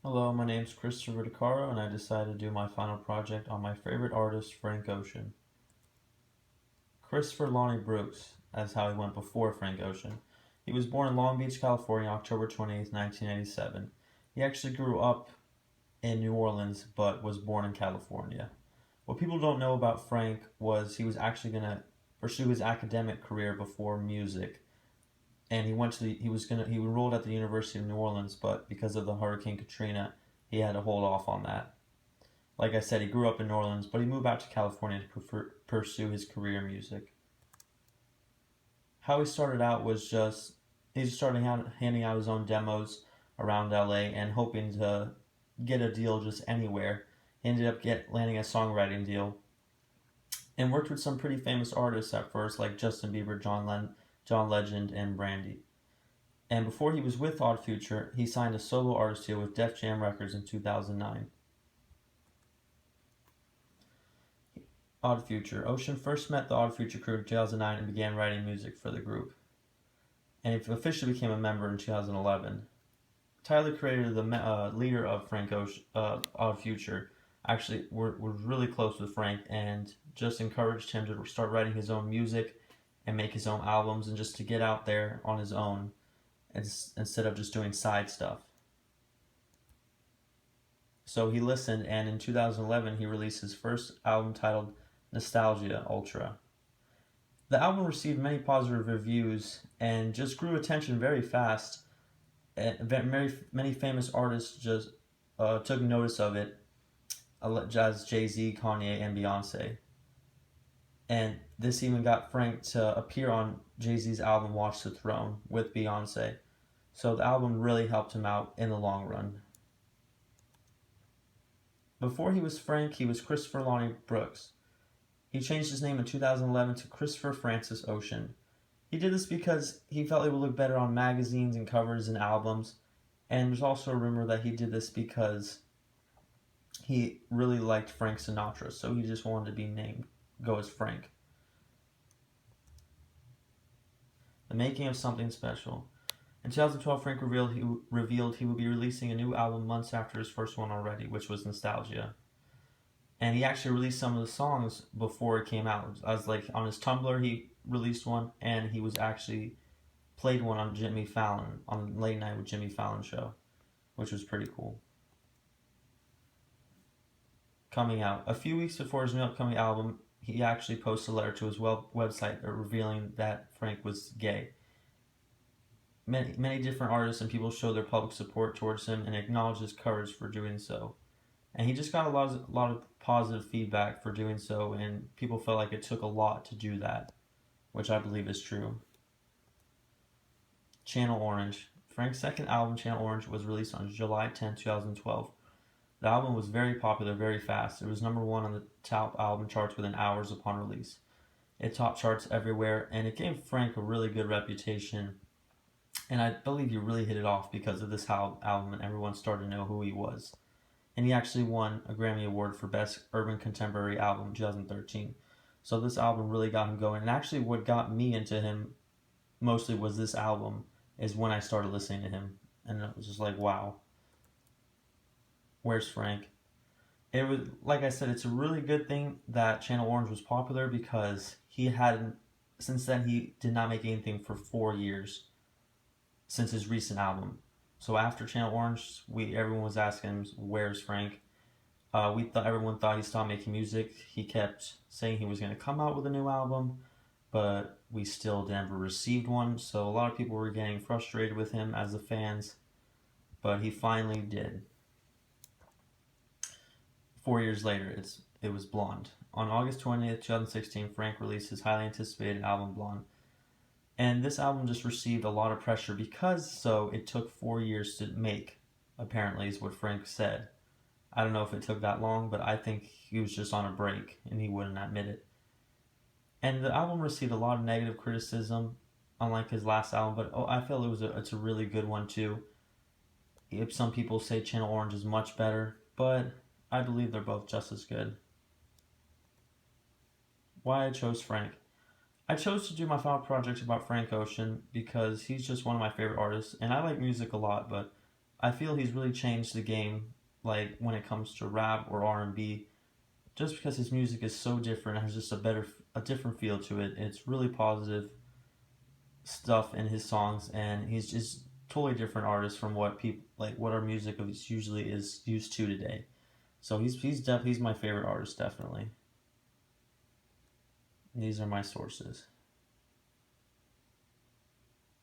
Hello, my name's Christopher DeCaro, and I decided to do my final project on my favorite artist, Frank Ocean. Christopher Lonnie Brooks, as how he went before Frank Ocean. He was born in Long Beach, California, October 28th, 1987. He actually grew up in New Orleans, but was born in California. What people don't know about Frank was he was actually going to pursue his academic career before music. And he enrolled at the University of New Orleans, but because of the Hurricane Katrina, he had to hold off on that. Like I said, he grew up in New Orleans, but he moved out to California to pursue his career in music. How he started out was he just started handing out his own demos around LA and hoping to get a deal just anywhere. He ended up landing a songwriting deal and worked with some pretty famous artists at first, like Justin Bieber, John Legend, and Brandy. And before he was with Odd Future, he signed a solo artist deal with Def Jam Records in 2009. Odd Future. Ocean first met the Odd Future crew in 2009 and began writing music for the group. And he officially became a member in 2011. Tyler, Creator, the leader of Odd Future, actually was really close with Frank and just encouraged him to start writing his own music and make his own albums and just to get out there on his own instead of just doing side stuff. So he listened, and in 2011 he released his first album titled Nostalgia Ultra. The album received many positive reviews and just grew attention very fast. Many famous artists just took notice of it, as Jay-Z, Kanye, and Beyonce. And this even got Frank to appear on Jay-Z's album Watch the Throne with Beyonce. So the album really helped him out in the long run. Before he was Frank, he was Christopher Lonnie Brooks. He changed his name in 2011 to Christopher Francis Ocean. He did this because he felt it would look better on magazines and covers and albums. And there's also a rumor that he did this because he really liked Frank Sinatra, so he just wanted to go as Frank. The making of something special. In 2012, Frank revealed he would be releasing a new album months after his first one already, which was Nostalgia. And he actually released some of the songs before it came out. As like on his Tumblr, he released one, and he was actually played one on Jimmy Fallon on Late Night with Jimmy Fallon show, which was pretty cool. Coming out a few weeks before his new upcoming album, he actually posted a letter to his website revealing that Frank was gay. Many different artists and people showed their public support towards him and acknowledged his courage for doing so. And he just got a lot of positive feedback for doing so, and people felt like it took a lot to do that, which I believe is true. Channel Orange. Frank's second album, Channel Orange, was released on July 10, 2012. The album was very popular very fast. It was number one on the top album charts within hours upon release. It topped charts everywhere, and it gave Frank a really good reputation. And I believe he really hit it off because of this album, and everyone started to know who he was. And he actually won a Grammy Award for Best Urban Contemporary Album in 2013. So this album really got him going. And actually what got me into him mostly was this album, is when I started listening to him. And it was just like, wow. Where's Frank? It was, like I said, it's a really good thing that Channel Orange was popular because since then he did not make anything for 4 years since his recent album. So after Channel Orange, everyone was asking him, "Where's Frank?" Everyone thought he stopped making music. He kept saying he was going to come out with a new album, but we still never received one. So a lot of people were getting frustrated with him as the fans, but he finally did. 4 years later, it was Blonde. On August 20th, 2016, Frank released his highly anticipated album Blonde. And this album just received a lot of pressure because it took 4 years to make, apparently, is what Frank said. I don't know if it took that long, but I think he was just on a break and he wouldn't admit it. And the album received a lot of negative criticism, unlike his last album, but I feel it's a really good one too. Some people say Channel Orange is much better, but I believe they're both just as good. Why I chose Frank. I chose to do my final project about Frank Ocean because he's just one of my favorite artists, and I like music a lot, but I feel he's really changed the game, like when it comes to rap or R&B, just because his music is so different, it has just a different feel to it. It's really positive stuff in his songs, and he's just totally different artist from what people like what our music is usually is used to today. So he's my favorite artist definitely. These are my sources.